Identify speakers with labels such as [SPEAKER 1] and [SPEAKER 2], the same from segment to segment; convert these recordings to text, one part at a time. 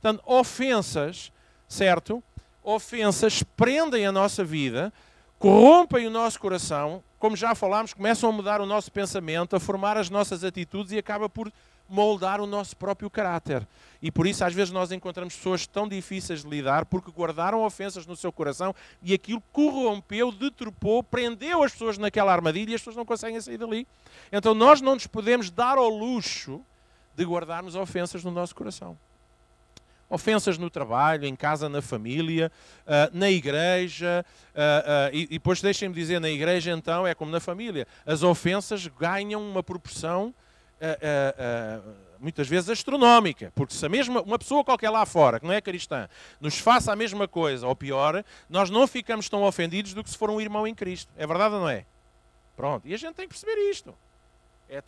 [SPEAKER 1] Portanto, ofensas, certo? Ofensas prendem a nossa vida, corrompem o nosso coração, como já falámos, começam a mudar o nosso pensamento, a formar as nossas atitudes e acaba por moldar o nosso próprio caráter. E por isso, às vezes, nós encontramos pessoas tão difíceis de lidar porque guardaram ofensas no seu coração e aquilo corrompeu, deturpou, prendeu as pessoas naquela armadilha e as pessoas não conseguem sair dali. Então, nós não nos podemos dar ao luxo de guardarmos ofensas no nosso coração. Ofensas no trabalho, em casa, na família, na igreja, e depois deixem-me dizer, na igreja então é como na família. As ofensas ganham uma proporção muitas vezes astronómica, porque se uma pessoa qualquer lá fora, que não é cristã, nos faça a mesma coisa, ou pior, nós não ficamos tão ofendidos do que se for um irmão em Cristo. É verdade ou não é? Pronto, e a gente tem que perceber isto. É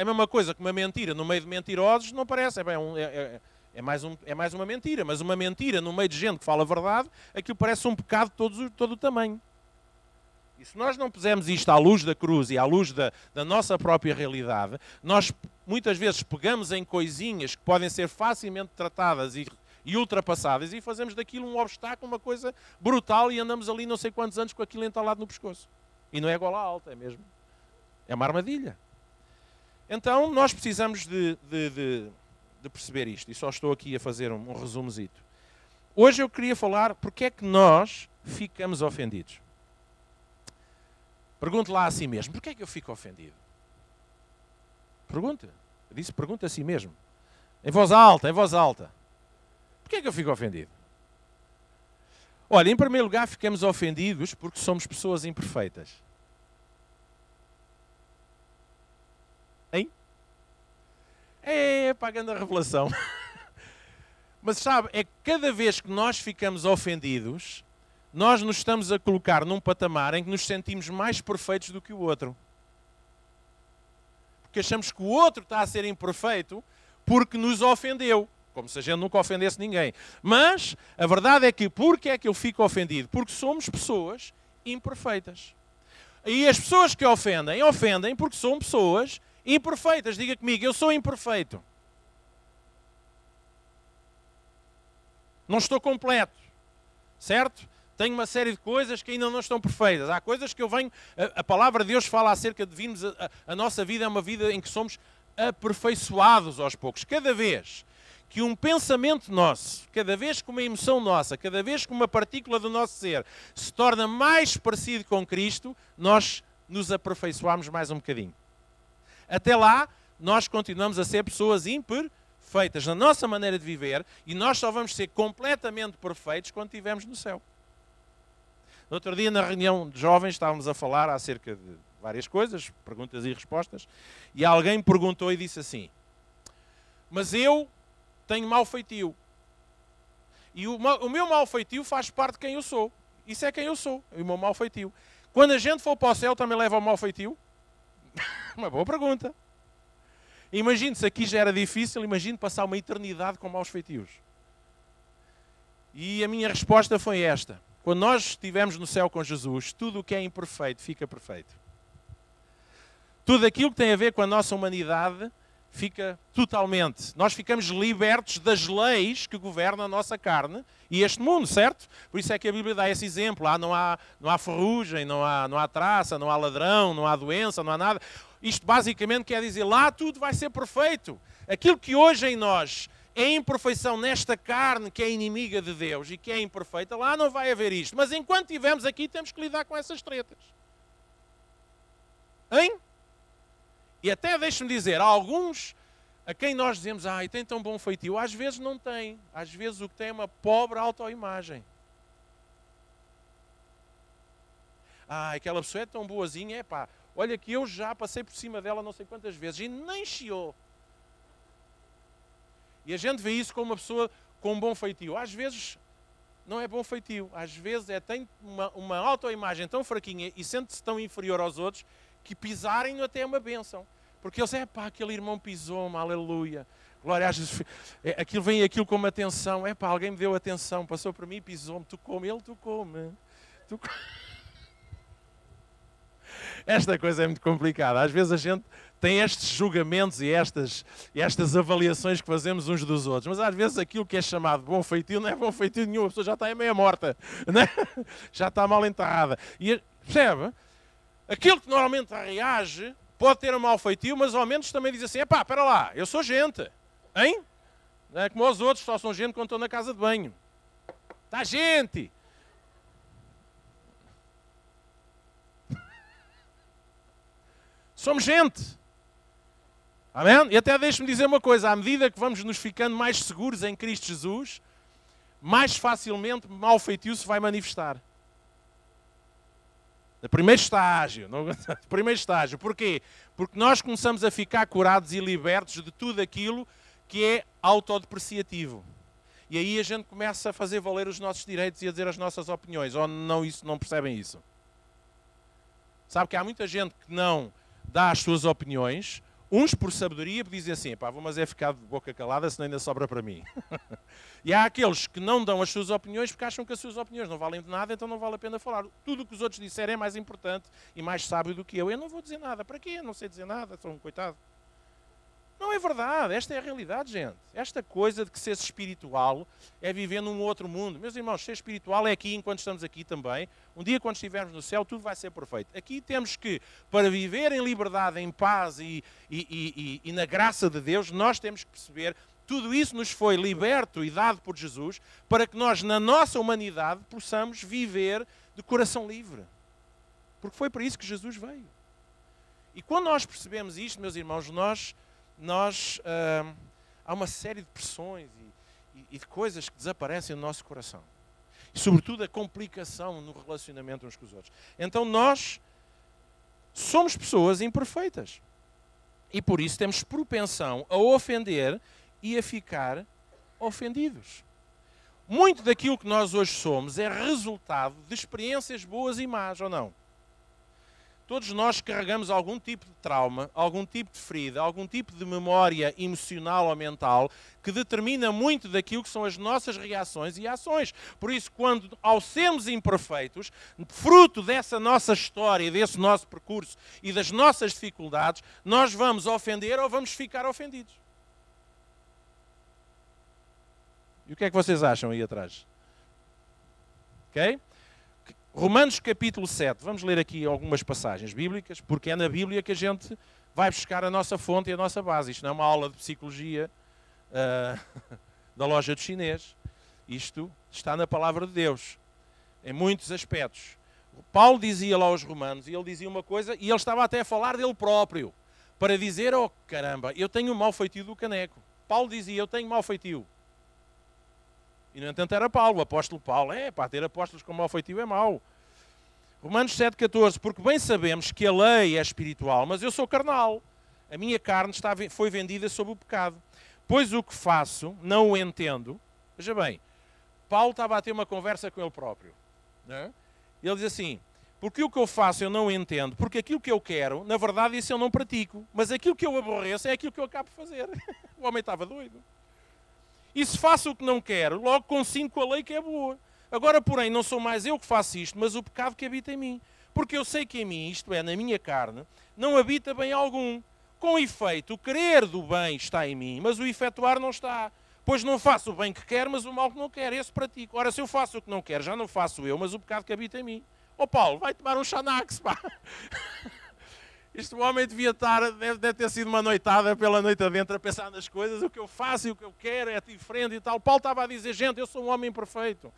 [SPEAKER 1] a mesma coisa que uma mentira no meio de mentirosos, não parece, é mais uma mentira, mas uma mentira no meio de gente que fala a verdade, aquilo parece um pecado de todo o tamanho. E se nós não pusermos isto à luz da cruz e à luz da nossa própria realidade, nós muitas vezes pegamos em coisinhas que podem ser facilmente tratadas e ultrapassadas e fazemos daquilo um obstáculo, uma coisa brutal e andamos ali não sei quantos anos com aquilo entalado no pescoço. E não é gola alta, é mesmo. É uma armadilha. Então nós precisamos de perceber isto. E só estou aqui a fazer um resumozito. Hoje eu queria falar porque é que nós ficamos ofendidos. Pergunte lá a si mesmo, porquê é que eu fico ofendido? Pergunta. Eu disse, pergunta a si mesmo. Em voz alta, em voz alta. Porquê é que eu fico ofendido? Olha, em primeiro lugar, ficamos ofendidos porque somos pessoas imperfeitas. Hein? É pagando a revelação. Mas sabe, é que cada vez que nós ficamos ofendidos, nós nos estamos a colocar num patamar em que nos sentimos mais perfeitos do que o outro. Porque achamos que o outro está a ser imperfeito porque nos ofendeu. Como se a gente nunca ofendesse ninguém. Mas a verdade é que, porque é que eu fico ofendido? Porque somos pessoas imperfeitas. E as pessoas que ofendem, ofendem porque são pessoas imperfeitas. Diga comigo, eu sou imperfeito. Não estou completo. Certo? Tenho uma série de coisas que ainda não estão perfeitas. Há coisas que eu venho... A palavra de Deus fala acerca de virmos... A nossa vida é uma vida em que somos aperfeiçoados aos poucos. Cada vez que um pensamento nosso, cada vez que uma emoção nossa, cada vez que uma partícula do nosso ser se torna mais parecido com Cristo, nós nos aperfeiçoamos mais um bocadinho. Até lá, nós continuamos a ser pessoas imperfeitas na nossa maneira de viver e nós só vamos ser completamente perfeitos quando estivermos no céu. No outro dia, na reunião de jovens, estávamos a falar acerca de várias coisas, perguntas e respostas, e alguém me perguntou e disse assim, mas eu tenho mau feitio. E o meu mau feitio faz parte de quem eu sou. Isso é quem eu sou, o meu mau feitio. Quando a gente for para o céu, também leva o mau feitio? Uma boa pergunta. Imagine, se aqui já era difícil, imagine passar uma eternidade com maus feitios. E a minha resposta foi esta. Quando nós estivermos no céu com Jesus, tudo o que é imperfeito fica perfeito. Tudo aquilo que tem a ver com a nossa humanidade fica totalmente. Nós ficamos libertos das leis que governam a nossa carne e este mundo, certo? Por isso é que a Bíblia dá esse exemplo. Não há ferrugem, não há traça, não há ladrão, não há doença, não há nada. Isto basicamente quer dizer, lá tudo vai ser perfeito. Aquilo que hoje em nós é imperfeição nesta carne que é inimiga de Deus e que é imperfeita, lá não vai haver isto. Mas enquanto estivermos aqui, temos que lidar com essas tretas. Hein? E até, deixe-me dizer, há alguns a quem nós dizemos, tem tão bom feitio, às vezes não tem. Às vezes o que tem é uma pobre autoimagem. Aquela pessoa é tão boazinha, olha que eu já passei por cima dela não sei quantas vezes e nem chiou. E a gente vê isso como uma pessoa com um bom feitio. Às vezes não é bom feitio. Às vezes tem uma autoimagem tão fraquinha e sente-se tão inferior aos outros que pisarem até é uma bênção. Porque eles dizem, aquele irmão pisou-me, aleluia. Glória a Jesus. Vem aquilo como atenção. Alguém me deu atenção, passou por mim e pisou-me. Tocou-me, ele tocou-me. Esta coisa é muito complicada. Às vezes a gente tem estes julgamentos e estas avaliações que fazemos uns dos outros, mas às vezes aquilo que é chamado bom feitio não é bom feitio nenhum, a pessoa já está meia morta, né? Já está mal enterrada. E percebe? Aquilo que normalmente reage pode ter um mau feitio, mas ao menos também diz assim, epá, espera lá, eu sou gente, hein? Não é como os outros, só são gente quando estão na casa de banho. Está gente! Somos gente. Amém? E até deixe-me dizer uma coisa, à medida que vamos nos ficando mais seguros em Cristo Jesus, mais facilmente mau feitio se vai manifestar. No primeiro estágio. Porquê? Porque nós começamos a ficar curados e libertos de tudo aquilo que é autodepreciativo. E aí a gente começa a fazer valer os nossos direitos e a dizer as nossas opiniões. Ou não percebem isso? Sabe que há muita gente que não dá as suas opiniões, uns por sabedoria dizem assim, pá, vou mas é ficar de boca calada, senão ainda sobra para mim. E há aqueles que não dão as suas opiniões porque acham que as suas opiniões não valem de nada, então não vale a pena falar. Tudo o que os outros disserem é mais importante e mais sábio do que eu. Eu não vou dizer nada. Para quê? Não sei dizer nada, sou um coitado. Não é verdade, esta é a realidade, gente. Esta coisa de que ser espiritual é viver num outro mundo. Meus irmãos, ser espiritual é aqui enquanto estamos aqui também. Um dia quando estivermos no céu, tudo vai ser perfeito. Aqui temos que, para viver em liberdade, em paz e na graça de Deus, nós temos que perceber tudo isso nos foi liberto e dado por Jesus para que nós, na nossa humanidade, possamos viver de coração livre. Porque foi para isso que Jesus veio. E quando nós percebemos isto, meus irmãos, há uma série de pressões e de coisas que desaparecem no nosso coração. E, sobretudo, a complicação no relacionamento uns com os outros. Então, nós somos pessoas imperfeitas. E, por isso, temos propensão a ofender e a ficar ofendidos. Muito daquilo que nós hoje somos é resultado de experiências boas e más, ou não? Todos nós carregamos algum tipo de trauma, algum tipo de ferida, algum tipo de memória emocional ou mental que determina muito daquilo que são as nossas reações e ações. Por isso, quando, ao sermos imperfeitos, fruto dessa nossa história, desse nosso percurso e das nossas dificuldades, nós vamos ofender ou vamos ficar ofendidos. E o que é que vocês acham aí atrás? Ok? Romanos capítulo 7, vamos ler aqui algumas passagens bíblicas, porque é na Bíblia que a gente vai buscar a nossa fonte e a nossa base. Isto não é uma aula de psicologia da loja do chinês. Isto está na palavra de Deus, em muitos aspectos. Paulo dizia lá aos romanos, e ele dizia uma coisa, e ele estava até a falar dele próprio, para dizer, oh caramba, eu tenho o mau feitio do caneco. Paulo dizia, eu tenho mau feitio. E, no entanto, era Paulo, o apóstolo Paulo. Ter apóstolos com mau feitio é mau. Romanos 7,14. Porque bem sabemos que a lei é espiritual, mas eu sou carnal. A minha carne foi vendida sob o pecado. Pois o que faço, não o entendo. Veja bem, Paulo estava a ter uma conversa com ele próprio. Não é? Ele diz assim, porque o que eu faço eu não entendo, porque aquilo que eu quero, na verdade, isso eu não pratico. Mas aquilo que eu aborreço é aquilo que eu acabo de fazer. O homem estava doido. E se faço o que não quero, logo consinto com a lei que é boa. Agora, porém, não sou mais eu que faço isto, mas o pecado que habita em mim. Porque eu sei que em mim, isto é, na minha carne, não habita bem algum. Com efeito, o querer do bem está em mim, mas o efetuar não está. Pois não faço o bem que quero, mas o mal que não quero. Esse pratico. Ora, se eu faço o que não quero, já não faço eu, mas o pecado que habita em mim. Ó Paulo, vai tomar um Xanax, pá. Este homem deve ter sido uma noitada pela noite adentro a pensar nas coisas, o que eu faço e o que eu quero é diferente e tal. Paulo estava a dizer, gente, eu sou um homem imperfeito.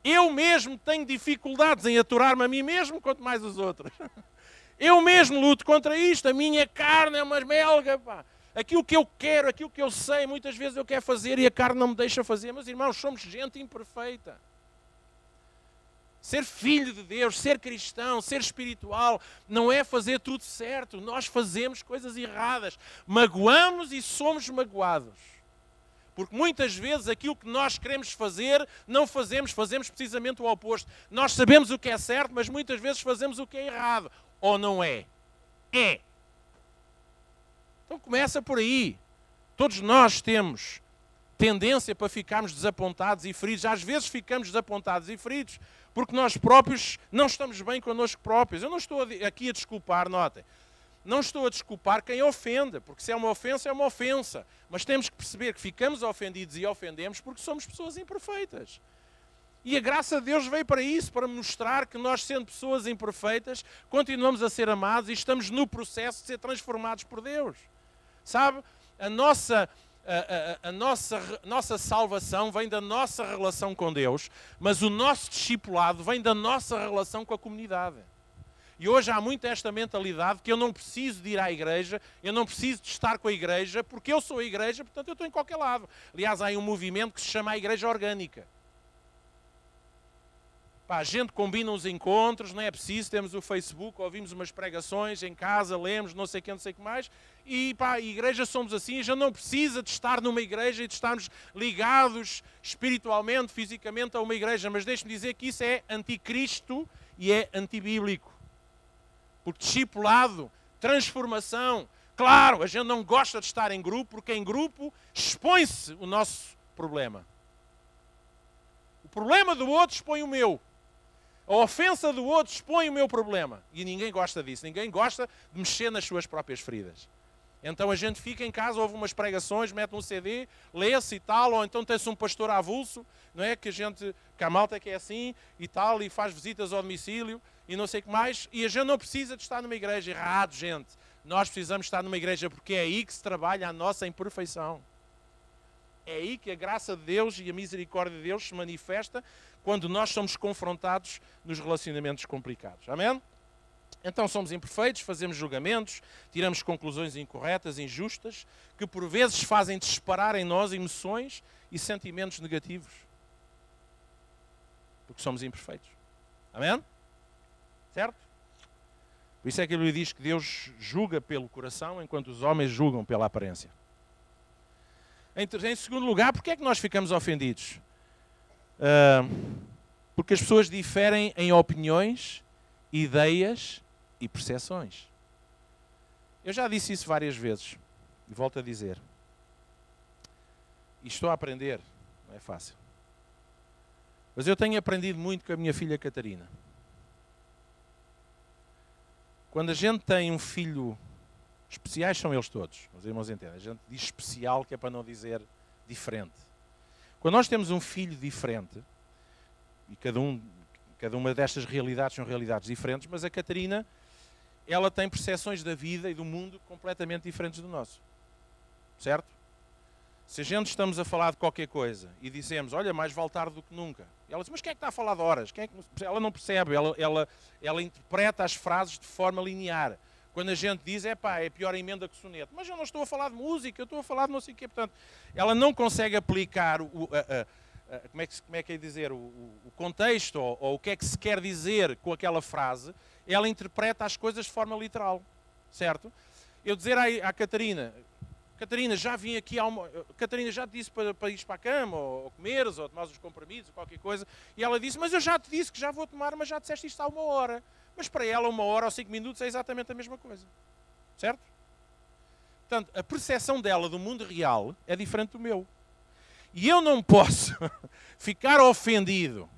[SPEAKER 1] Eu mesmo tenho dificuldades em aturar-me a mim mesmo, quanto mais os outros. Eu mesmo luto contra isto, a minha carne é uma melga, pá. Aquilo que eu quero, aquilo que eu sei, muitas vezes eu quero fazer e a carne não me deixa fazer. Meus irmãos, somos gente imperfeita. Ser filho de Deus, ser cristão, ser espiritual, não é fazer tudo certo. Nós fazemos coisas erradas. Magoamos e somos magoados. Porque muitas vezes aquilo que nós queremos fazer, não fazemos. Fazemos precisamente o oposto. Nós sabemos o que é certo, mas muitas vezes fazemos o que é errado. Ou não é? É. Então começa por aí. Todos nós temos tendência para ficarmos desapontados e feridos. Às vezes ficamos desapontados e feridos porque nós próprios não estamos bem connosco próprios. Eu não estou aqui a desculpar, notem. Não estou a desculpar quem ofende, porque se é uma ofensa, é uma ofensa. Mas temos que perceber que ficamos ofendidos e ofendemos porque somos pessoas imperfeitas. E a graça de Deus veio para isso, para mostrar que nós, sendo pessoas imperfeitas, continuamos a ser amados e estamos no processo de ser transformados por Deus. Sabe? A nossa salvação vem da nossa relação com Deus, mas o nosso discipulado vem da nossa relação com a comunidade. E hoje há muito esta mentalidade que eu não preciso de ir à igreja, eu não preciso de estar com a igreja, porque eu sou a igreja, portanto eu estou em qualquer lado. Aliás, há aí um movimento que se chama a igreja orgânica. Pá, a gente combina uns encontros, não é preciso, temos o Facebook, ouvimos umas pregações em casa, lemos, não sei o que, não sei o que mais, e pá, a igreja somos assim, a gente não precisa de estar numa igreja e de estarmos ligados espiritualmente, fisicamente a uma igreja, mas deixe-me dizer que isso é anticristo e é antibíblico. Porque discipulado, transformação, claro, a gente não gosta de estar em grupo, porque em grupo expõe-se o nosso problema. O problema do outro expõe o meu. A ofensa do outro expõe o meu problema. E ninguém gosta disso. Ninguém gosta de mexer nas suas próprias feridas. Então a gente fica em casa, ouve umas pregações, mete um CD, lê-se e tal, ou então tem-se um pastor avulso, não é? Que a malta que é assim e tal, e faz visitas ao domicílio e não sei o que mais. E a gente não precisa de estar numa igreja. Errado, gente. Nós precisamos estar numa igreja porque é aí que se trabalha a nossa imperfeição. É aí que a graça de Deus e a misericórdia de Deus se manifesta quando nós somos confrontados nos relacionamentos complicados. Amém? Então somos imperfeitos, fazemos julgamentos, tiramos conclusões incorretas, injustas, que por vezes fazem disparar em nós emoções e sentimentos negativos. Porque somos imperfeitos. Amém? Certo? Por isso é que ele diz que Deus julga pelo coração, enquanto os homens julgam pela aparência. Em segundo lugar, porque é que nós ficamos ofendidos? Porque as pessoas diferem em opiniões, ideias e percepções. Eu já disse isso várias vezes e volto a dizer. E estou a aprender, não é fácil. Mas eu tenho aprendido muito com a minha filha Catarina. Quando a gente tem um filho, especiais são eles todos, os irmãos entendem, a gente diz especial que é para não dizer diferente. Quando nós temos um filho diferente, e cada uma destas realidades são realidades diferentes, mas a Catarina, ela tem percepções da vida e do mundo completamente diferentes do nosso. Certo? Se a gente estamos a falar de qualquer coisa e dizemos, olha, mais vale tarde do que nunca. E ela diz, mas quem é que está a falar de horas? Quem é que... Ela não percebe, ela interpreta as frases de forma linear. Quando a gente diz, é pior a emenda que o soneto. Mas eu não estou a falar de música, eu estou a falar de não sei o quê. Portanto, ela não consegue aplicar como é que é dizer, o contexto ou o que é que se quer dizer com aquela frase. Ela interpreta as coisas de forma literal. Certo? Eu dizer à Catarina, Catarina, já vim aqui, Catarina, já te disse para ir para a cama, ou comeres, ou tomares os comprimidos, ou qualquer coisa. E ela disse, mas eu já te disse que já vou tomar, mas já disseste isto há 1 hora. Mas para ela 1 hora ou 5 minutos é exatamente a mesma coisa. Certo? Portanto, a percepção dela do mundo real é diferente do meu. E eu não posso ficar ofendido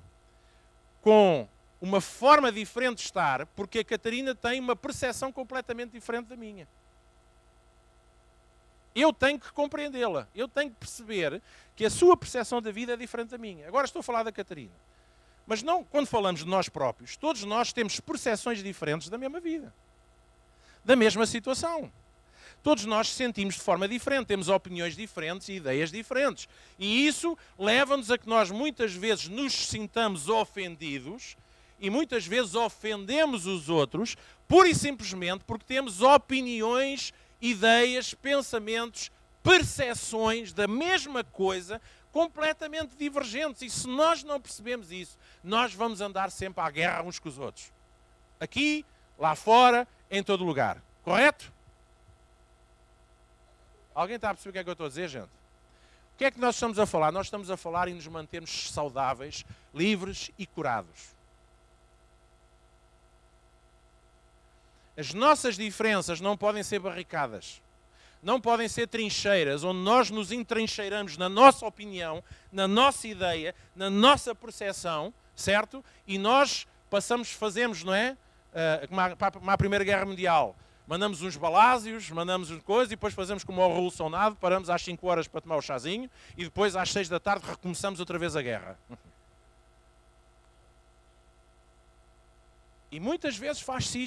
[SPEAKER 1] com uma forma diferente de estar, porque a Catarina tem uma percepção completamente diferente da minha. Eu tenho que compreendê-la. Eu tenho que perceber que a sua percepção da vida é diferente da minha. Agora estou a falar da Catarina. Mas não, quando falamos de nós próprios, todos nós temos percepções diferentes da mesma vida. Da mesma situação. Todos nós sentimos de forma diferente, temos opiniões diferentes e ideias diferentes. E isso leva-nos a que nós muitas vezes nos sintamos ofendidos e muitas vezes ofendemos os outros pura e simplesmente porque temos opiniões, ideias, pensamentos, percepções da mesma coisa completamente divergentes. E se nós não percebemos isso, nós vamos andar sempre à guerra uns com os outros. Aqui, lá fora, em todo lugar. Correto? Alguém está a perceber o que é que eu estou a dizer, gente? O que é que nós estamos a falar? Nós estamos a falar em nos mantermos saudáveis, livres e curados. As nossas diferenças não podem ser barricadas. não podem ser trincheiras onde nós nos entrincheiramos na nossa opinião, na nossa ideia, na nossa percepção, certo? E nós fazemos, não é? Como a Primeira Guerra Mundial. Mandamos uns balásios, mandamos uma coisa e depois fazemos como ao revolucionado, paramos às 5 horas para tomar o chazinho e depois às 6 da tarde recomeçamos outra vez a guerra. E muitas vezes faz-se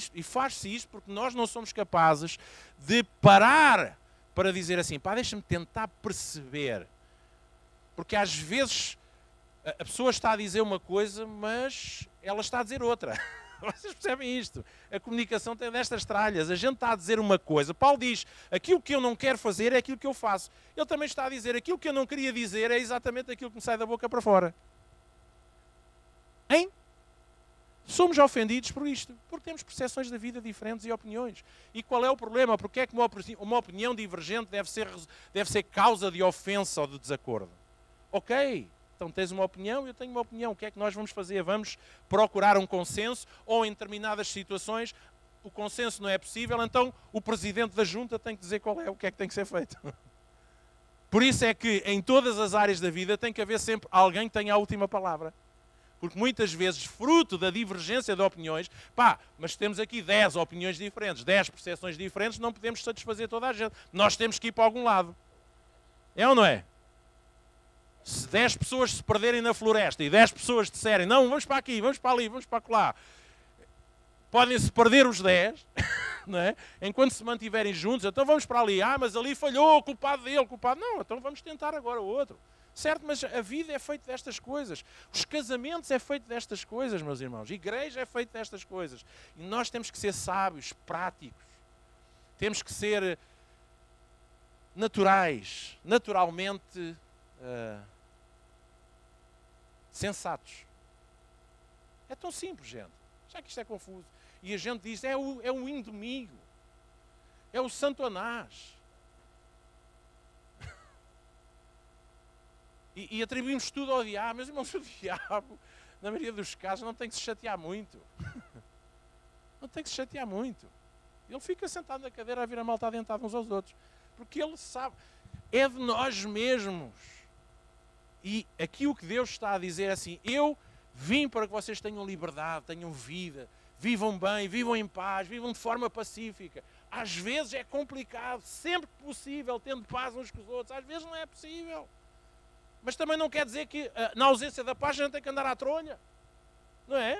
[SPEAKER 1] isto porque nós não somos capazes de parar para dizer assim, pá, deixa-me tentar perceber. Porque às vezes a pessoa está a dizer uma coisa, mas ela está a dizer outra. Vocês percebem isto? A comunicação tem destas tralhas. A gente está a dizer uma coisa. Paulo diz, aquilo que eu não quero fazer é aquilo que eu faço. Ele também está a dizer, aquilo que eu não queria dizer é exatamente aquilo que me sai da boca para fora. Hein? Somos ofendidos por isto, porque temos percepções da vida diferentes e opiniões. E qual é o problema? Porque é que uma opinião divergente deve ser causa de ofensa ou de desacordo? Ok, então tens uma opinião, eu tenho uma opinião. O que é que nós vamos fazer? Vamos procurar um consenso ou em determinadas situações o consenso não é possível, então o presidente da junta tem que dizer o que é que tem que ser feito. Por isso é que em todas as áreas da vida tem que haver sempre alguém que tenha a última palavra. Porque muitas vezes, fruto da divergência de opiniões, mas temos aqui 10 opiniões diferentes, 10 percepções diferentes, não podemos satisfazer toda a gente. Nós temos que ir para algum lado. É ou não é? Se 10 pessoas se perderem na floresta e 10 pessoas disserem, não, vamos para aqui, vamos para ali, vamos para lá, podem-se perder os 10, não é? Enquanto se mantiverem juntos, então vamos para ali, mas ali falhou, culpado dele, culpado... Não, então vamos tentar agora o outro. Certo, mas a vida é feita destas coisas. Os casamentos é feito destas coisas, meus irmãos. A igreja é feita destas coisas. E nós temos que ser sábios, práticos. Temos que ser naturais, naturalmente sensatos. É tão simples, gente. Já que isto é confuso. E a gente diz, é o inimigo. É o Santo Anás. E atribuímos tudo ao diabo. Meus irmãos, o diabo, na maioria dos casos, não tem que se chatear muito. Não tem que se chatear muito. Ele fica sentado na cadeira a vir a malta adentada uns aos outros. Porque ele sabe, é de nós mesmos. E aqui o que Deus está a dizer é assim, eu vim para que vocês tenham liberdade, tenham vida, vivam bem, vivam em paz, vivam de forma pacífica. Às vezes é complicado, sempre possível, tendo paz uns com os outros. Às vezes não é possível. Mas também não quer dizer que na ausência da paz a gente tem que andar à trolha. Não é?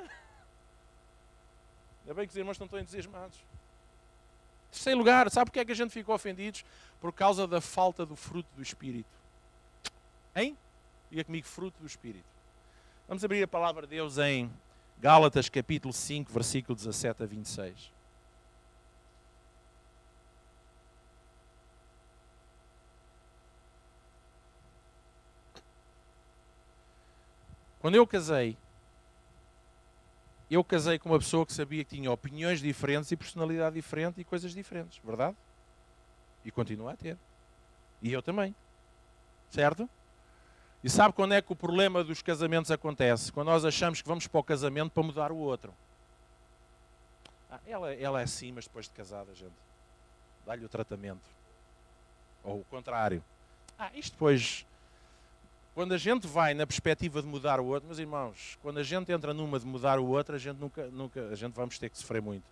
[SPEAKER 1] Ainda bem que os irmãos não estão entusiasmados. Em terceiro lugar, sabe porque é que a gente ficou ofendidos? Por causa da falta do fruto do Espírito. Hein? Diga comigo, fruto do Espírito. Vamos abrir a palavra de Deus em Gálatas capítulo 5, versículo 17 a 26. Quando eu casei com uma pessoa que sabia que tinha opiniões diferentes e personalidade diferente e coisas diferentes, verdade? E continua a ter. E eu também. Certo? E sabe quando é que o problema dos casamentos acontece? Quando nós achamos que vamos para o casamento para mudar o outro. Ela é assim, mas depois de casada, gente. Dá-lhe o tratamento. Ou o contrário. Isto depois... Quando a gente vai na perspectiva de mudar o outro, meus irmãos, quando a gente entra numa de mudar o outro, a gente a gente vamos ter que sofrer muito.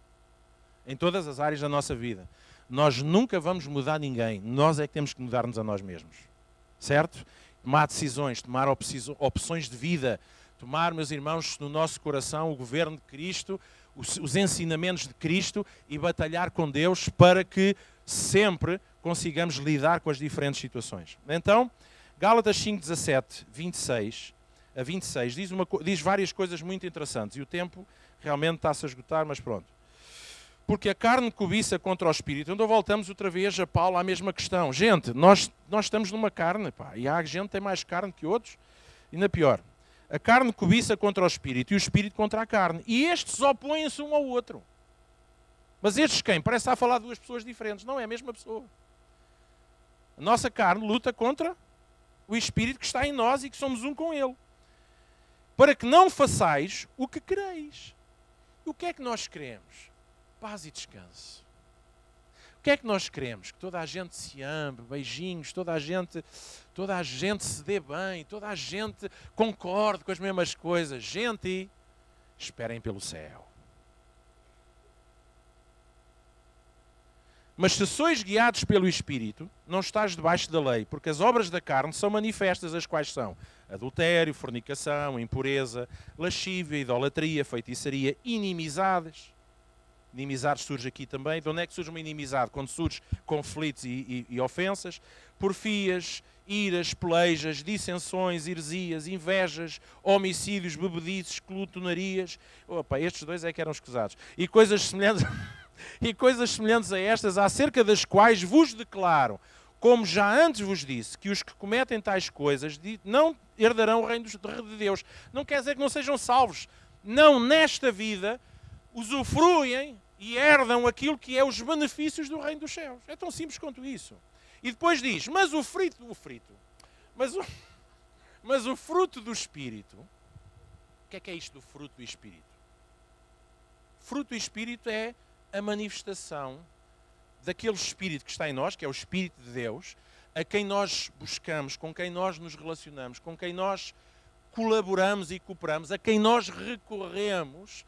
[SPEAKER 1] Em todas as áreas da nossa vida. Nós nunca vamos mudar ninguém. Nós é que temos que mudar-nos a nós mesmos. Certo? Tomar decisões, tomar opções de vida, tomar, meus irmãos, no nosso coração o governo de Cristo, os ensinamentos de Cristo e batalhar com Deus para que sempre consigamos lidar com as diferentes situações. Então, Gálatas 5, 17, 26 a 26 diz várias coisas muito interessantes e o tempo realmente está-se a esgotar, mas pronto. Porque a carne cobiça contra o espírito. Então voltamos outra vez a Paulo à mesma questão. Gente, nós estamos numa carne, e há gente que tem mais carne que outros, ainda pior. A carne cobiça contra o espírito e o espírito contra a carne. E estes opõem-se um ao outro. Mas estes quem? Parece estar a falar de duas pessoas diferentes. Não, é a mesma pessoa. A nossa carne luta contra o Espírito que está em nós e que somos um com Ele. Para que não façais o que quereis. E o que é que nós queremos? Paz e descanso. O que é que nós queremos? Que toda a gente se ame, beijinhos, toda a gente se dê bem, toda a gente concorde com as mesmas coisas. Gente, esperem pelo céu. Mas se sois guiados pelo Espírito, não estás debaixo da lei, porque as obras da carne são manifestas, as quais são adultério, fornicação, impureza, lascívia, idolatria, feitiçaria, inimizades. Inimizades surge aqui também. De onde é que surge uma inimizade? Quando surge conflitos e ofensas. Porfias, iras, pelejas, dissensões, heresias, invejas, homicídios, bebedices, glutonarias. Opa, estes dois é que eram escusados. E coisas semelhantes a estas, acerca das quais vos declaro, como já antes vos disse, que os que cometem tais coisas não herdarão o reino de Deus. Não quer dizer que não sejam salvos. Não, nesta vida, usufruem e herdam aquilo que é os benefícios do reino dos céus. É tão simples quanto isso. E depois diz, mas o fruto do Espírito, o que é isto do fruto do Espírito? Fruto do Espírito é a manifestação daquele Espírito que está em nós, que é o Espírito de Deus, a quem nós buscamos, com quem nós nos relacionamos, com quem nós colaboramos e cooperamos, a quem nós recorremos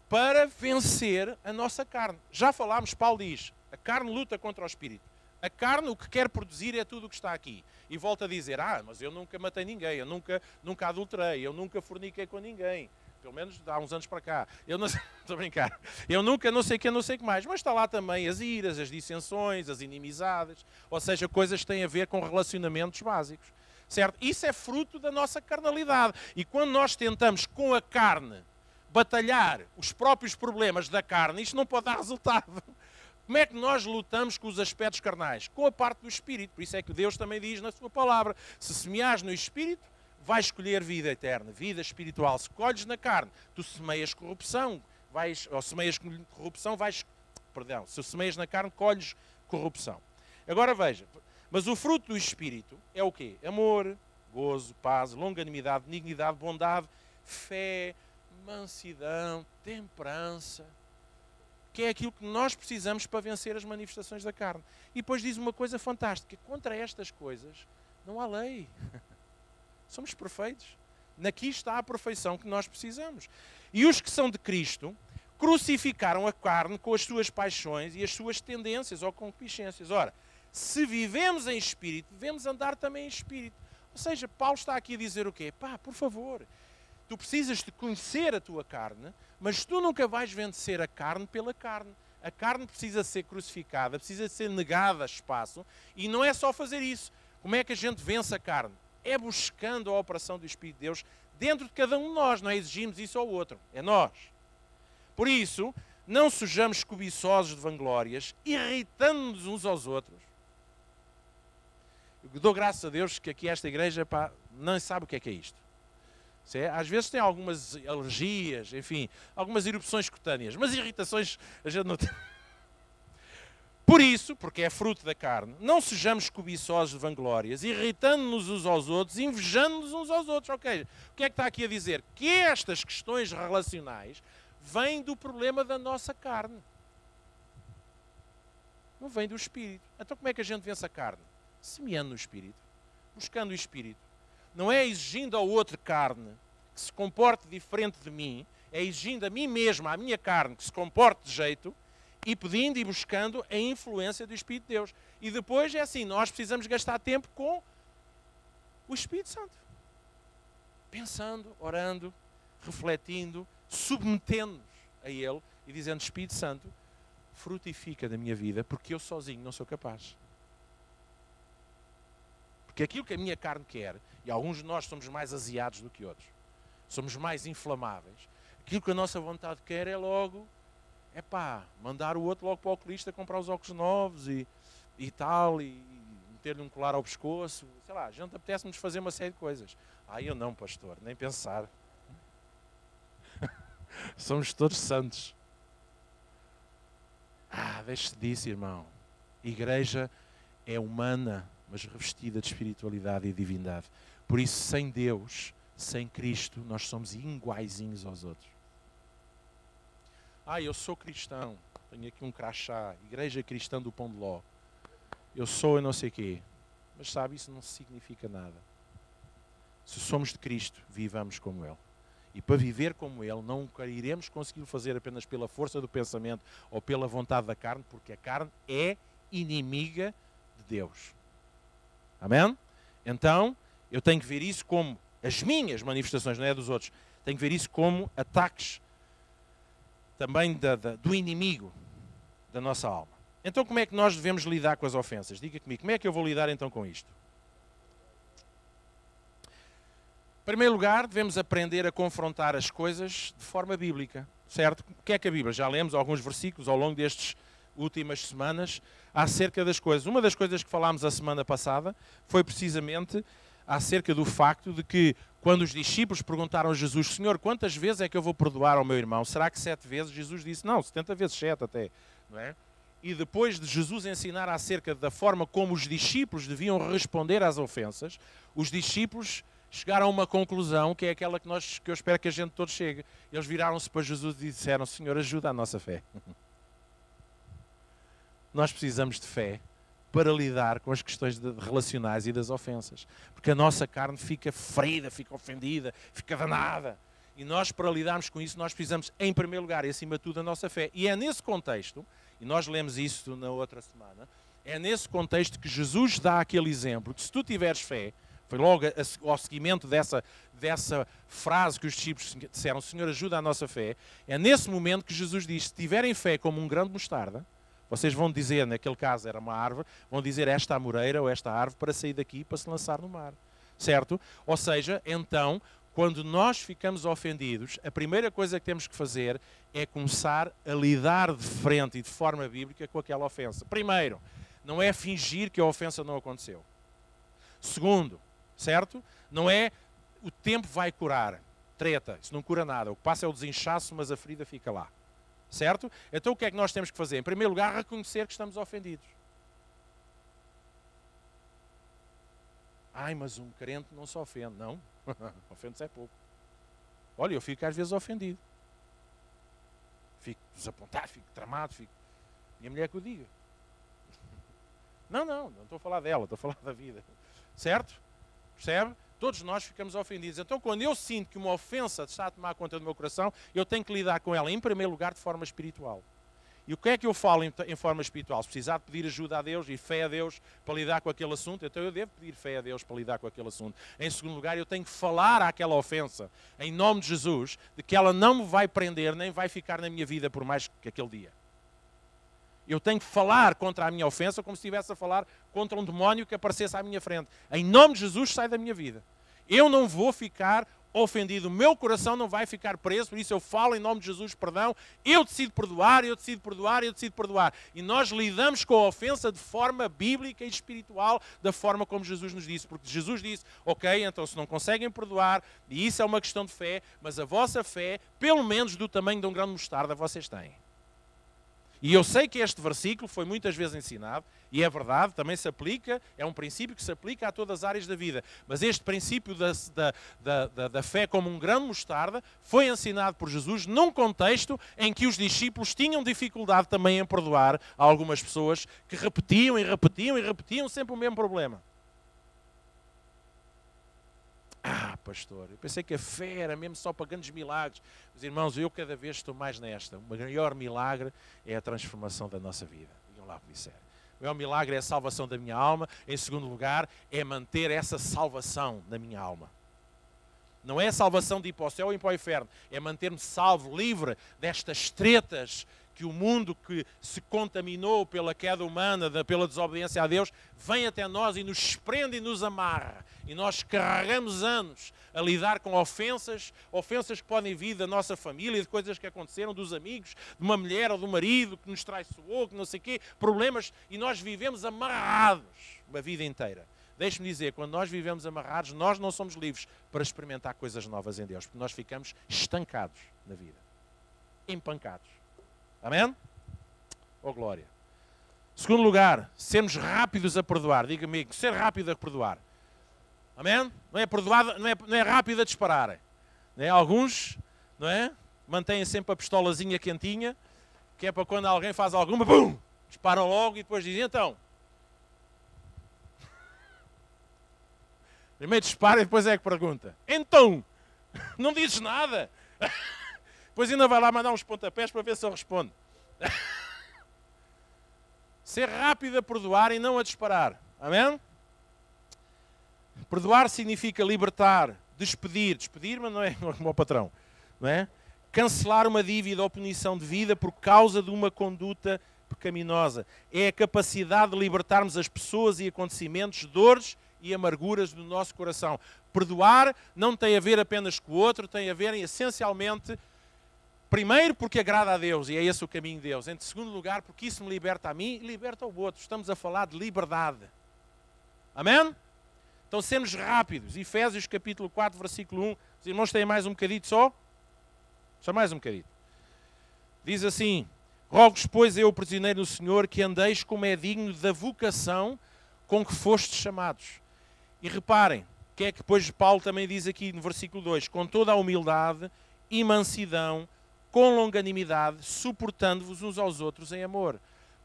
[SPEAKER 1] para vencer a nossa carne. Já falámos, Paulo diz, a carne luta contra o Espírito. A carne o que quer produzir é tudo o que está aqui. E volta a dizer, mas eu nunca matei ninguém, eu nunca adulterei, eu nunca forniquei com ninguém. Pelo menos há uns anos para cá. Eu não estou a brincar. Eu nunca, não sei o que mais. Mas está lá também as iras, as dissensões, as inimizades. Ou seja, coisas que têm a ver com relacionamentos básicos. Certo? Isso é fruto da nossa carnalidade. E quando nós tentamos com a carne batalhar os próprios problemas da carne, isto não pode dar resultado. Como é que nós lutamos com os aspectos carnais? Com a parte do Espírito. Por isso é que Deus também diz na sua palavra, se semeares no Espírito, vais escolher vida eterna, vida espiritual. Se colhes na carne, tu semeias corrupção, se semeias na carne, colhes corrupção. Agora veja, mas o fruto do Espírito é o quê? Amor, gozo, paz, longanimidade, benignidade, bondade, fé, mansidão, temperança, que é aquilo que nós precisamos para vencer as manifestações da carne. E depois diz uma coisa fantástica, contra estas coisas não há lei. Somos perfeitos. Aqui está a perfeição que nós precisamos. E os que são de Cristo crucificaram a carne com as suas paixões e as suas tendências ou concupiscências. Ora, se vivemos em Espírito, devemos andar também em Espírito. Ou seja, Paulo está aqui a dizer o quê? Por favor, tu precisas de conhecer a tua carne, mas tu nunca vais vencer a carne pela carne. A carne precisa ser crucificada, precisa ser negada a espaço, e não é só fazer isso. Como é que a gente vence a carne? É buscando a operação do Espírito de Deus dentro de cada um de nós. Não é exigimos isso ao outro, é nós. Por isso, não sejamos cobiçosos de vanglórias, irritando-nos uns aos outros. Eu dou graças a Deus que aqui esta igreja não sabe o que é isto. Às vezes tem algumas alergias, enfim, algumas erupções cutâneas, mas irritações a gente não tem. Por isso, porque é fruto da carne, não sejamos cobiçosos de vanglórias, irritando-nos uns aos outros, invejando-nos uns aos outros. Ok, o que é que está aqui a dizer? Que estas questões relacionais vêm do problema da nossa carne. Não vem do Espírito. Então como é que a gente vence a carne? Semeando no Espírito, buscando o Espírito. Não é exigindo ao outro carne que se comporte diferente de mim, é exigindo a mim mesmo, à minha carne, que se comporte de jeito, e pedindo e buscando a influência do Espírito de Deus. E depois é assim, nós precisamos gastar tempo com o Espírito Santo. Pensando, orando, refletindo, submetendo-nos a Ele e dizendo, Espírito Santo, frutifica da minha vida, porque eu sozinho não sou capaz. Porque aquilo que a minha carne quer, e alguns de nós somos mais aziados do que outros, somos mais inflamáveis, aquilo que a nossa vontade quer é logo, mandar o outro logo para o oculista comprar os óculos novos e tal, e meter-lhe um colar ao pescoço, sei lá, a gente apetece-nos fazer uma série de coisas. Eu não, pastor, nem pensar. Somos todos santos. Deixe-se disso, irmão. A igreja é humana, mas revestida de espiritualidade e divindade. Por isso, sem Deus, sem Cristo, nós somos iguaizinhos aos outros. Eu sou cristão. tenho aqui um crachá, Igreja Cristã do Pão de Ló, eu sou e não sei o quê. Mas sabe, isso não significa nada. Se somos de Cristo, vivamos como Ele. E para viver como Ele, não iremos conseguir fazer apenas pela força do pensamento ou pela vontade da carne, porque a carne é inimiga de Deus. Amém? Então, eu tenho que ver isso como as minhas manifestações, não é dos outros. Tenho que ver isso como ataques também do inimigo da nossa alma. Então, como é que nós devemos lidar com as ofensas? Diga comigo, como é que eu vou lidar então com isto? Em primeiro lugar, devemos aprender a confrontar as coisas de forma bíblica, certo? O que é que a Bíblia? Já lemos alguns versículos ao longo destas últimas semanas acerca das coisas. Uma das coisas que falámos a semana passada foi precisamente acerca do facto de que quando os discípulos perguntaram a Jesus, Senhor, quantas vezes é que eu vou perdoar ao meu irmão? Será que 7 vezes? Jesus disse, não, 70 vezes 7 até, não é? E depois de Jesus ensinar acerca da forma como os discípulos deviam responder às ofensas, os discípulos chegaram a uma conclusão que é aquela que eu espero que a gente todos chegue. Eles viraram-se para Jesus e disseram, Senhor, ajuda a nossa fé. Nós precisamos de fé para lidar com as questões relacionais e das ofensas. Porque a nossa carne fica ferida, fica ofendida, fica danada. E nós, para lidarmos com isso, nós precisamos, em primeiro lugar, e acima de tudo, a nossa fé. E é nesse contexto, e nós lemos isso na outra semana, é nesse contexto que Jesus dá aquele exemplo, que se tu tiveres fé, foi logo ao seguimento dessa frase que os discípulos disseram, Senhor, ajuda a nossa fé, é nesse momento que Jesus diz, se tiverem fé como um grão de mostarda, vocês vão dizer, naquele caso era uma árvore, vão dizer esta amoreira ou esta árvore para sair daqui para se lançar no mar. Certo? Ou seja, então, quando nós ficamos ofendidos, a primeira coisa que temos que fazer é começar a lidar de frente e de forma bíblica com aquela ofensa. Primeiro, não é fingir que a ofensa não aconteceu. Segundo, certo? Não é o tempo vai curar. Treta, isso não cura nada. O que passa é o desinchaço, mas a ferida fica lá. Certo? Então o que é que nós temos que fazer? Em primeiro lugar, reconhecer que estamos ofendidos. Ai, mas um crente não se ofende. Não, ofende-se é pouco. Olha, eu fico às vezes ofendido. Fico desapontado, fico tramado, fico... E a mulher que o diga. Não estou a falar dela, estou a falar da vida. Certo? Percebe? Todos nós ficamos ofendidos. Então, quando eu sinto que uma ofensa está a tomar conta do meu coração, eu tenho que lidar com ela, em primeiro lugar, de forma espiritual. E o que é que eu falo em forma espiritual? Se precisar de pedir ajuda a Deus e fé a Deus para lidar com aquele assunto, então eu devo pedir fé a Deus para lidar com aquele assunto. Em segundo lugar, eu tenho que falar àquela ofensa, em nome de Jesus, de que ela não me vai prender, nem vai ficar na minha vida por mais que aquele dia. Eu tenho que falar contra a minha ofensa como se estivesse a falar contra um demónio que aparecesse à minha frente. Em nome de Jesus, sai da minha vida. Eu não vou ficar ofendido, o meu coração não vai ficar preso, por isso eu falo em nome de Jesus, perdão, eu decido perdoar, eu decido perdoar, eu decido perdoar. E nós lidamos com a ofensa de forma bíblica e espiritual, da forma como Jesus nos disse, porque Jesus disse, ok, então se não conseguem perdoar, e isso é uma questão de fé, mas a vossa fé, pelo menos do tamanho de um grão de mostarda, vocês têm. E eu sei que este versículo foi muitas vezes ensinado, e é verdade, também se aplica, é um princípio que se aplica a todas as áreas da vida. Mas este princípio da fé como um grão de mostarda foi ensinado por Jesus num contexto em que os discípulos tinham dificuldade também em perdoar a algumas pessoas que repetiam e repetiam e repetiam sempre o mesmo problema. Ah, pastor, eu pensei que a fé era mesmo só para grandes milagres. Mas, irmãos, eu cada vez estou mais nesta. O maior milagre é a transformação da nossa vida. Digam lá o que disser. O maior milagre é a salvação da minha alma. Em segundo lugar, é manter essa salvação na minha alma. Não é a salvação de ir para o céu ou ir para o inferno. É manter-me salvo, livre destas tretas que o mundo que se contaminou pela queda humana, pela desobediência a Deus, vem até nós e nos prende e nos amarra. E nós carregamos anos a lidar com ofensas que podem vir da nossa família, de coisas que aconteceram, dos amigos, de uma mulher ou do marido que nos traiçoou, que não sei o quê, problemas, e nós vivemos amarrados uma vida inteira. Deixe-me dizer, quando nós vivemos amarrados, nós não somos livres para experimentar coisas novas em Deus, porque nós ficamos estancados na vida, empancados. Amém? Oh, glória. Segundo lugar, sermos rápidos a perdoar. Diga-me, ser rápido a perdoar. Amém? Não é perdoado, não é rápido a disparar. Não é? Alguns, não é? Mantêm sempre a pistolazinha quentinha, que é para quando alguém faz alguma, bum, disparam logo e depois dizem, então. Primeiro dispara e depois é que pergunta. Então, não dizes nada. Depois ainda vai lá mandar uns pontapés para ver se ele responde. Ser rápido a perdoar e não a disparar. Amém? Perdoar significa libertar, despedir. Despedir, mas não é como o patrão. Não é? Cancelar uma dívida ou punição de vida por causa de uma conduta pecaminosa. É a capacidade de libertarmos as pessoas e acontecimentos, dores e amarguras do nosso coração. Perdoar não tem a ver apenas com o outro, tem a ver essencialmente, primeiro, porque agrada a Deus, e é esse o caminho de Deus. Em segundo lugar, porque isso me liberta a mim e liberta ao outro. Estamos a falar de liberdade. Amém? Então, sermos rápidos. Efésios capítulo 4, versículo 1. Os irmãos têm mais um bocadinho só? Só mais um bocadinho. Diz assim: rogo-vos, pois, eu, prisioneiro no Senhor, que andeis como é digno da vocação com que fostes chamados. E reparem, que é que depois Paulo também diz aqui no versículo 2, com toda a humildade e mansidão, com longanimidade, suportando-vos uns aos outros em amor.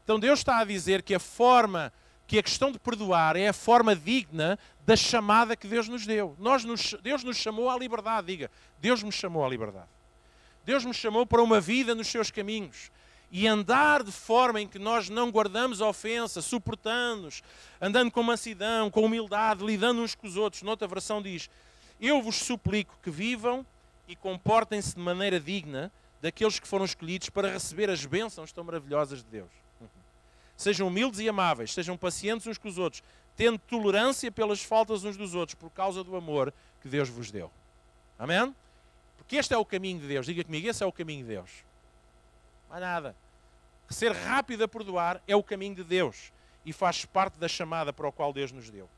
[SPEAKER 1] Então Deus está a dizer que a questão de perdoar é a forma digna da chamada que Deus nos deu. Deus nos chamou à liberdade, diga, Deus me chamou à liberdade. Deus me chamou para uma vida nos seus caminhos. E andar de forma em que nós não guardamos ofensa, suportando-nos, andando com mansidão, com humildade, lidando uns com os outros. Noutra versão diz, eu vos suplico que vivam e comportem-se de maneira digna daqueles que foram escolhidos para receber as bênçãos tão maravilhosas de Deus. Sejam humildes e amáveis, sejam pacientes uns com os outros, tendo tolerância pelas faltas uns dos outros, por causa do amor que Deus vos deu. Amém? Porque este é o caminho de Deus. Diga comigo, esse é o caminho de Deus. Mais nada. Ser rápido a perdoar é o caminho de Deus e faz parte da chamada para o qual Deus nos deu.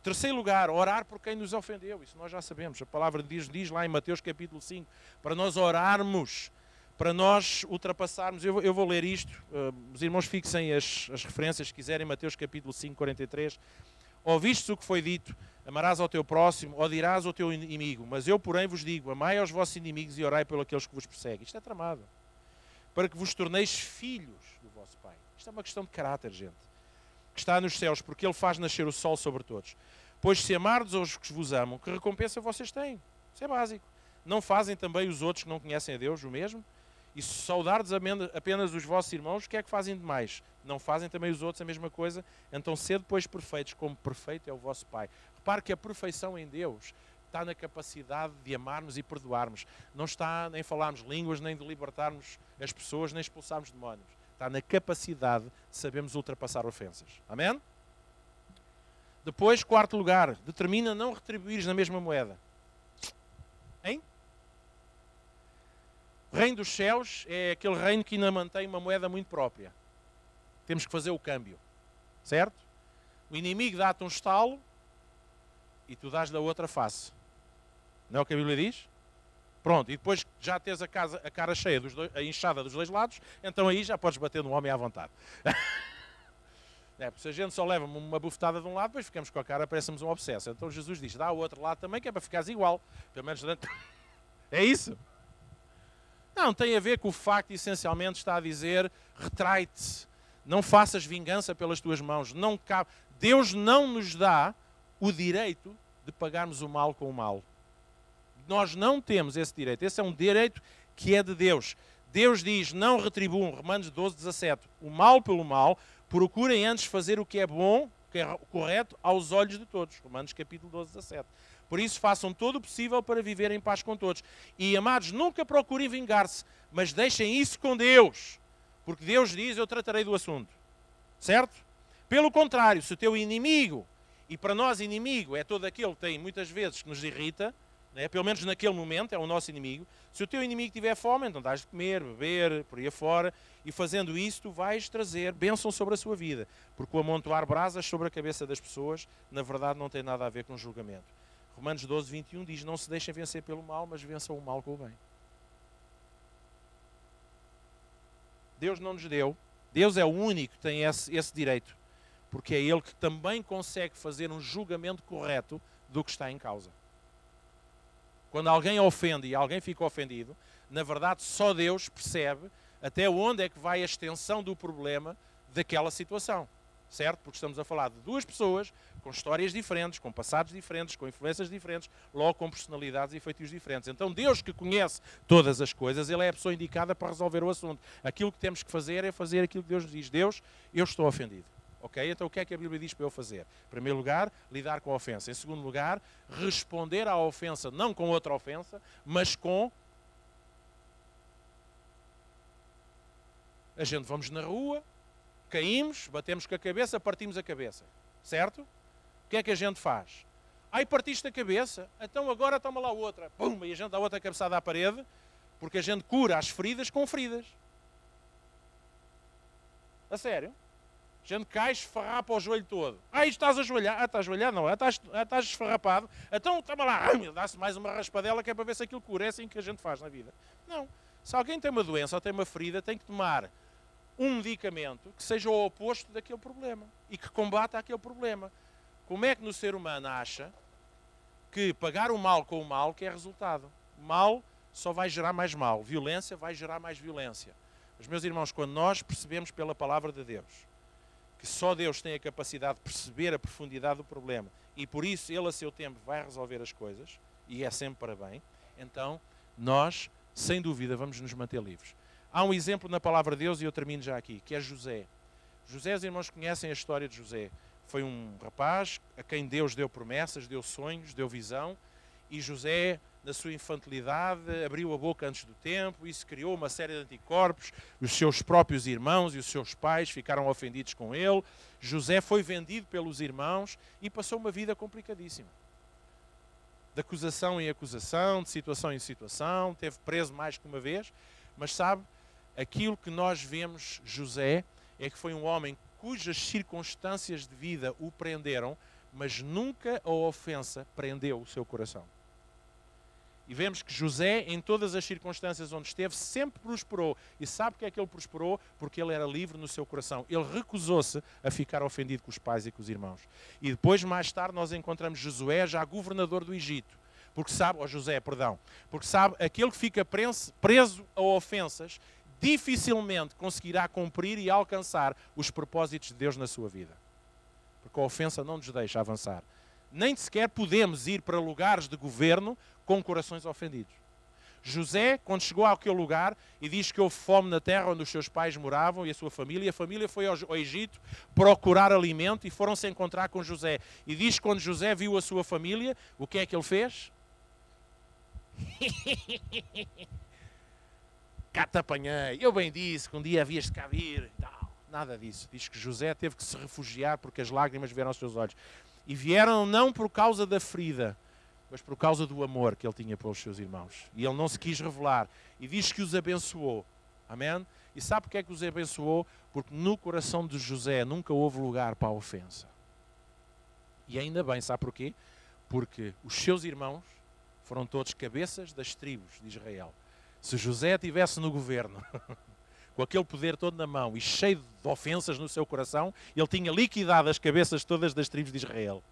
[SPEAKER 1] Terceiro lugar, orar por quem nos ofendeu. Isso nós já sabemos. A palavra de Deus diz lá em Mateus capítulo 5, para nós orarmos, para nós ultrapassarmos. Eu vou ler isto. Os irmãos fixem as referências se quiserem. Mateus capítulo 5, 43. Ouvistes o que foi dito, amarás ao teu próximo, ou dirás ao teu inimigo. Mas eu, porém, vos digo, amai aos vossos inimigos e orai pelos aqueles que vos perseguem. Isto é tramado. Para que vos torneis filhos do vosso Pai. Isto é uma questão de caráter, gente. Que está nos céus, porque Ele faz nascer o sol sobre todos. Pois se amardes aos que vos amam, que recompensa vocês têm? Isso é básico. Não fazem também os outros que não conhecem a Deus o mesmo? E se saudardes apenas os vossos irmãos, o que é que fazem demais? Não fazem também os outros a mesma coisa? Então sede, pois, perfeitos, como perfeito é o vosso Pai. Repare que a perfeição em Deus está na capacidade de amarmos e perdoarmos. Não está nem falarmos línguas, nem de libertarmos as pessoas, nem expulsarmos demónios. Está na capacidade de sabermos ultrapassar ofensas. Amém? Depois, quarto lugar, determina não retribuires na mesma moeda. Hein? O reino dos céus é aquele reino que ainda mantém uma moeda muito própria. Temos que fazer o câmbio. Certo? O inimigo dá-te um estalo e tu dás-lhe a outra face. Não é o que a Bíblia diz? Pronto, e depois já tens a cara cheia, a inchada dos dois lados, então aí já podes bater no homem à vontade. Porque se a gente só leva uma bufetada de um lado, depois ficamos com a cara, parecemos um obsesso. Então Jesus diz, dá ao outro lado também, que é para ficares igual. Pelo menos é isso? Não, tem a ver com o facto, essencialmente, está a dizer, retrai-te, não faças vingança pelas tuas mãos. Não cabe. Deus não nos dá o direito de pagarmos o mal com o mal. Nós não temos esse direito. Esse é um direito que é de Deus. Deus diz, não retribuam, Romanos 12, 17, o mal pelo mal, procurem antes fazer o que é bom, o que é correto, aos olhos de todos. Romanos capítulo 12, 17. Por isso, façam todo o possível para viver em paz com todos. E, amados, nunca procurem vingar-se, mas deixem isso com Deus. Porque Deus diz, eu tratarei do assunto. Certo? Pelo contrário, se o teu inimigo, e para nós inimigo é todo aquele que tem muitas vezes que nos irrita, né? Pelo menos naquele momento é o nosso inimigo. Se o teu inimigo tiver fome, então dás de comer, beber, por aí afora, e fazendo isso tu vais trazer bênção sobre a sua vida. Porque o amontoar brasas sobre a cabeça das pessoas, na verdade não tem nada a ver com julgamento. Romanos 12, 21 diz, não se deixem vencer pelo mal, mas vençam o mal com o bem. Deus não nos deu. Deus é o único que tem esse direito. Porque é Ele que também consegue fazer um julgamento correto do que está em causa. Quando alguém ofende e alguém fica ofendido, na verdade só Deus percebe até onde é que vai a extensão do problema daquela situação. Certo? Porque estamos a falar de duas pessoas com histórias diferentes, com passados diferentes, com influências diferentes, logo com personalidades e feitios diferentes. Então Deus, que conhece todas as coisas, Ele é a pessoa indicada para resolver o assunto. Aquilo que temos que fazer é fazer aquilo que Deus nos diz. Deus, eu estou ofendido. Ok? Então o que é que a Bíblia diz para eu fazer? Em primeiro lugar, lidar com a ofensa. Em segundo lugar, responder à ofensa, não com outra ofensa, mas com... A gente vamos na rua, caímos, batemos com a cabeça, partimos a cabeça. Certo? O que é que a gente faz? Ai, partiste a cabeça? Então agora toma lá outra. Pum! E a gente dá outra cabeçada à parede, porque a gente cura as feridas com feridas. A sério? A gente cai, esfarrapa o joelho todo. Ai, estás a ajoelhar? Ah, estás a ajoelhar? Não. Ah, estás esfarrapado. Então toma lá. Ai, dá-se mais uma raspadela que é para ver se aquilo cura. É assim que a gente faz na vida. Não. Se alguém tem uma doença ou tem uma ferida, tem que tomar um medicamento que seja o oposto daquele problema e que combata aquele problema. Como é que no ser humano acha que pagar o mal com o mal que é resultado? O mal só vai gerar mais mal. Violência vai gerar mais violência. Mas, meus irmãos, quando nós percebemos pela palavra de Deus que só Deus tem a capacidade de perceber a profundidade do problema e por isso Ele a seu tempo vai resolver as coisas, e é sempre para bem, então nós, sem dúvida, vamos nos manter livres. Há um exemplo na palavra de Deus, e eu termino já aqui, que é José. José, os irmãos conhecem a história de José. Foi um rapaz a quem Deus deu promessas, deu sonhos, deu visão, e José, na sua infantilidade, abriu a boca antes do tempo, e isso criou uma série de anticorpos. Os seus próprios irmãos e os seus pais ficaram ofendidos com ele. José foi vendido pelos irmãos e passou uma vida complicadíssima. De acusação em acusação, de situação em situação, teve preso mais que uma vez, mas sabe, aquilo que nós vemos José é que foi um homem cujas circunstâncias de vida o prenderam, mas nunca a ofensa prendeu o seu coração. E vemos que José, em todas as circunstâncias onde esteve, sempre prosperou. E sabe porque é que ele prosperou? Porque ele era livre no seu coração. Ele recusou-se a ficar ofendido com os pais e com os irmãos. E depois, mais tarde, nós encontramos Josué, já governador do Egito. Porque sabe, porque sabe, aquele que fica preso a ofensas, dificilmente conseguirá cumprir e alcançar os propósitos de Deus na sua vida. Porque a ofensa não nos deixa avançar. Nem sequer podemos ir para lugares de governo com corações ofendidos. José, quando chegou àquele lugar, e diz que houve fome na terra onde os seus pais moravam e a família foi ao Egito procurar alimento e foram se encontrar com José. E diz que quando José viu a sua família, o que é que ele fez? Cá te apanhei, eu bem disse que um dia havias de cá vir. Não, nada disso. Diz que José teve que se refugiar porque as lágrimas vieram aos seus olhos. E vieram não por causa da ferida, mas por causa do amor que ele tinha pelos seus irmãos. E ele não se quis revelar. E diz que os abençoou. Amém? E sabe porque é que os abençoou? Porque no coração de José nunca houve lugar para a ofensa. E ainda bem, sabe porquê? Porque os seus irmãos foram todos cabeças das tribos de Israel. Se José estivesse no governo, com aquele poder todo na mão e cheio de ofensas no seu coração, ele tinha liquidado as cabeças todas das tribos de Israel.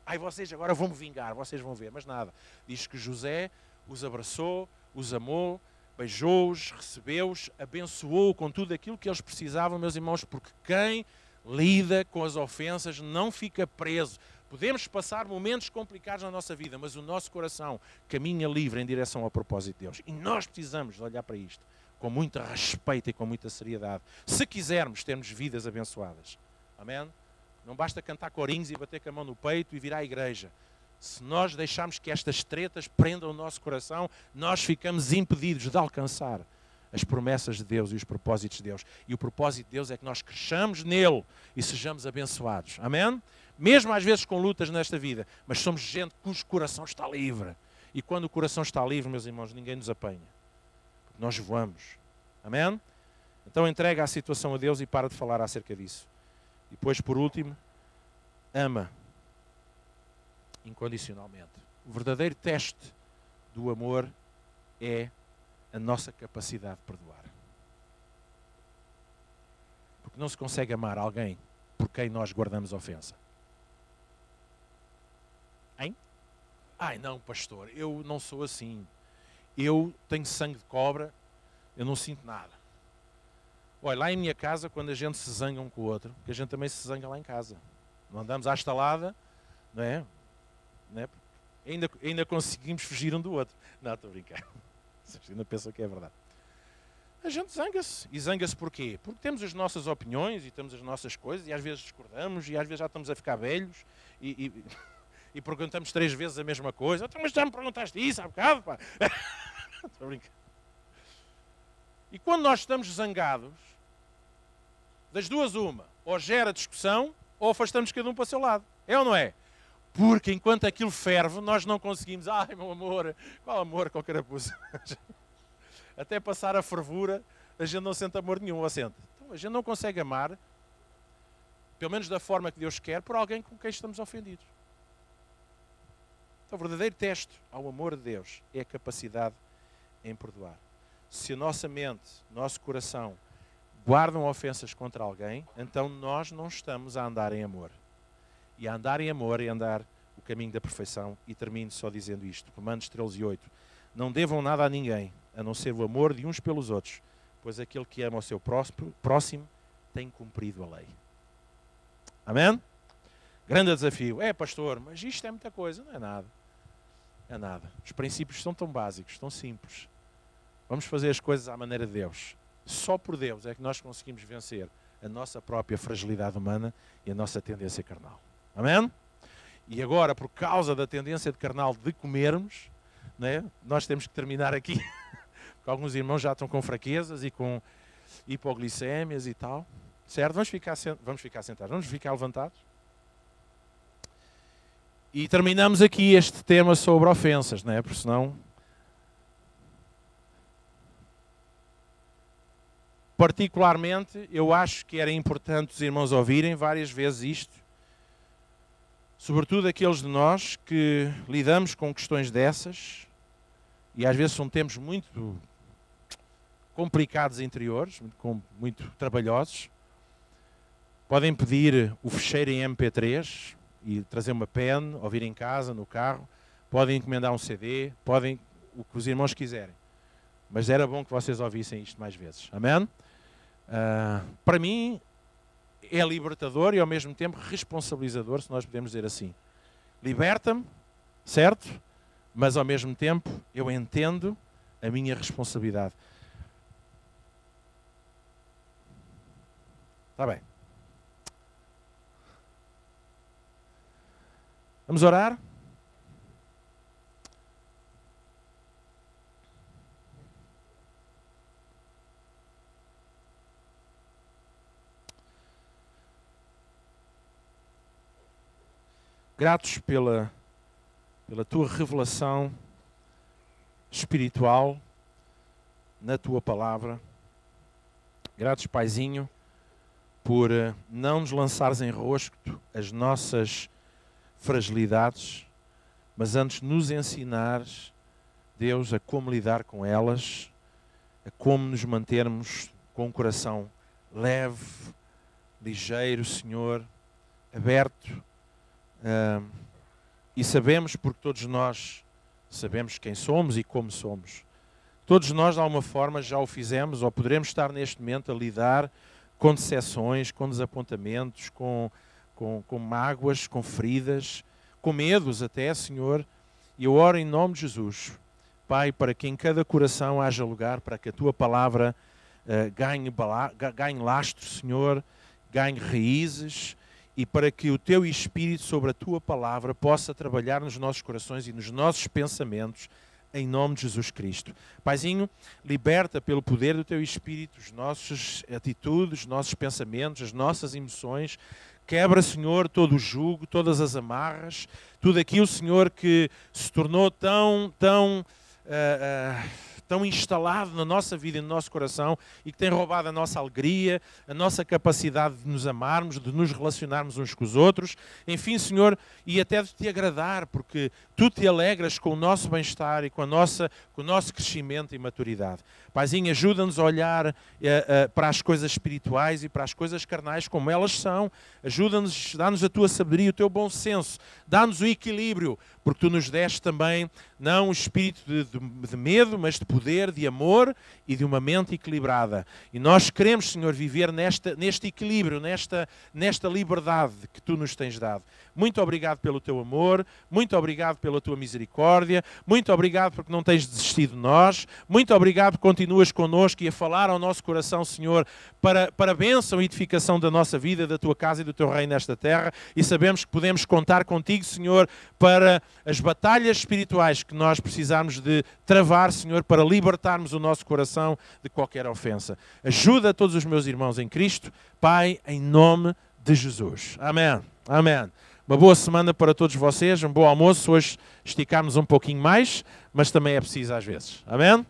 [SPEAKER 1] Ai, vocês agora vão me vingar, vocês vão ver, mas nada. Diz que José os abraçou, os amou, beijou-os, recebeu-os, abençoou com tudo aquilo que eles precisavam, meus irmãos, porque quem lida com as ofensas não fica preso. Podemos passar momentos complicados na nossa vida, mas o nosso coração caminha livre em direção ao propósito de Deus. E nós precisamos olhar para isto com muito respeito e com muita seriedade, se quisermos termos vidas abençoadas. Amém? Não basta cantar corinhos e bater com a mão no peito e vir à igreja. Se nós deixarmos que estas tretas prendam o nosso coração, nós ficamos impedidos de alcançar as promessas de Deus e os propósitos de Deus. E o propósito de Deus é que nós cresçamos nele e sejamos abençoados. Amém? Mesmo às vezes com lutas nesta vida, mas somos gente cujo coração está livre. E quando o coração está livre, meus irmãos, ninguém nos apanha. Porque nós voamos. Amém? Então entrega a situação a Deus e para de falar acerca disso. E depois, por último, ama incondicionalmente. O verdadeiro teste do amor é a nossa capacidade de perdoar. Porque não se consegue amar alguém por quem nós guardamos ofensa. Hein? Ai não, pastor, eu não sou assim. Eu tenho sangue de cobra, eu não sinto nada. Olha, lá em minha casa, quando a gente se zanga um com o outro, que a gente também se zanga lá em casa. Não andamos à estalada, não é? Não é? Ainda conseguimos fugir um do outro. Não, estou a brincar. Vocês ainda pensam que é verdade. A gente zanga-se. E zanga-se porquê? Porque temos as nossas opiniões e temos as nossas coisas e às vezes discordamos e às vezes já estamos a ficar velhos e perguntamos 3 vezes a mesma coisa. Então, mas já me perguntaste isso há bocado, pá. Estou a brincar. E quando nós estamos zangados, das duas uma, ou gera discussão ou afastamos cada um para o seu lado. É ou não é? Porque enquanto aquilo ferve, nós não conseguimos, ai meu amor, qual amor, qual carapuça. Até passar a fervura, a gente não sente amor nenhum, ou sente. Então, a gente não consegue amar, pelo menos da forma que Deus quer, por alguém com quem estamos ofendidos. Então, o verdadeiro teste ao amor de Deus é a capacidade em perdoar. Se a nossa mente, nosso coração, guardam ofensas contra alguém, então nós não estamos a andar em amor. E a andar em amor é andar o caminho da perfeição. E termino só dizendo isto. Romanos 13:8. Não devam nada a ninguém, a não ser o amor de uns pelos outros, pois aquele que ama o seu próximo tem cumprido a lei. Amém? Grande desafio. É, pastor, mas isto é muita coisa. Não é nada. É nada. Os princípios são tão básicos, tão simples. Vamos fazer as coisas à maneira de Deus. Só por Deus é que nós conseguimos vencer a nossa própria fragilidade humana e a nossa tendência carnal. Amém? E agora, por causa da tendência de carnal de comermos, né, nós temos que terminar aqui, porque alguns irmãos já estão com fraquezas e com hipoglicémias e tal. Certo? Vamos ficar sentados, vamos ficar levantados. E terminamos aqui este tema sobre ofensas, né? Porque senão... Particularmente, eu acho que era importante os irmãos ouvirem várias vezes isto, sobretudo aqueles de nós que lidamos com questões dessas, e às vezes são tempos muito complicados interiores, muito trabalhosos. Podem pedir o fecheiro em MP3 e trazer uma pen, ouvir em casa, no carro. Podem encomendar um CD, podem o que os irmãos quiserem. Mas era bom que vocês ouvissem isto mais vezes. Amém? Para mim é libertador e ao mesmo tempo responsabilizador, se nós podemos dizer assim. Liberta-me, certo? Mas ao mesmo tempo eu entendo a minha responsabilidade. Está bem. Vamos orar? Gratos pela tua revelação espiritual na tua palavra. Gratos, Paizinho, por não nos lançares em rosto as nossas fragilidades, mas antes nos ensinares, Deus, a como lidar com elas, a como nos mantermos com o coração leve, ligeiro, Senhor, aberto. E sabemos, porque todos nós sabemos quem somos e como somos. Todos nós, de alguma forma, já o fizemos ou poderemos estar neste momento a lidar com decepções, com desapontamentos, com mágoas, com feridas, com medos até, Senhor. E eu oro em nome de Jesus, Pai, para que em cada coração haja lugar para que a Tua palavra ganhe lastro, Senhor, ganhe raízes, e para que o Teu Espírito sobre a Tua palavra possa trabalhar nos nossos corações e nos nossos pensamentos, em nome de Jesus Cristo. Paizinho, liberta pelo poder do Teu Espírito as nossas atitudes, os nossos pensamentos, as nossas emoções. Quebra, Senhor, todo o jugo, todas as amarras, tudo aquilo, Senhor, que se tornou tão instalado na nossa vida e no nosso coração e que tem roubado a nossa alegria, a nossa capacidade de nos amarmos, de nos relacionarmos uns com os outros, enfim, Senhor, e até de Te agradar, porque Tu Te alegras com o nosso bem-estar e com o nosso crescimento e maturidade. Paizinho, ajuda-nos a olhar para as coisas espirituais e para as coisas carnais como elas são. Ajuda-nos, dá-nos a Tua sabedoria, o Teu bom senso, dá-nos o equilíbrio porque Tu nos deste também, não um espírito de medo, mas de poder, de amor e de uma mente equilibrada. E nós queremos, Senhor, viver neste equilíbrio, nesta liberdade que Tu nos tens dado. Muito obrigado pelo Teu amor, muito obrigado pela Tua misericórdia, muito obrigado porque não tens desistido de nós, muito obrigado porque continuas connosco e a falar ao nosso coração, Senhor, para a bênção e edificação da nossa vida, da Tua casa e do Teu reino nesta terra, e sabemos que podemos contar contigo, Senhor, para as batalhas espirituais que nós precisamos de travar, Senhor, para libertarmos o nosso coração de qualquer ofensa. Ajuda todos os meus irmãos em Cristo, Pai, em nome de Jesus. Amém. Amém. Uma boa semana para todos vocês, um bom almoço. Hoje esticámos um pouquinho mais, mas também é preciso às vezes. Amém?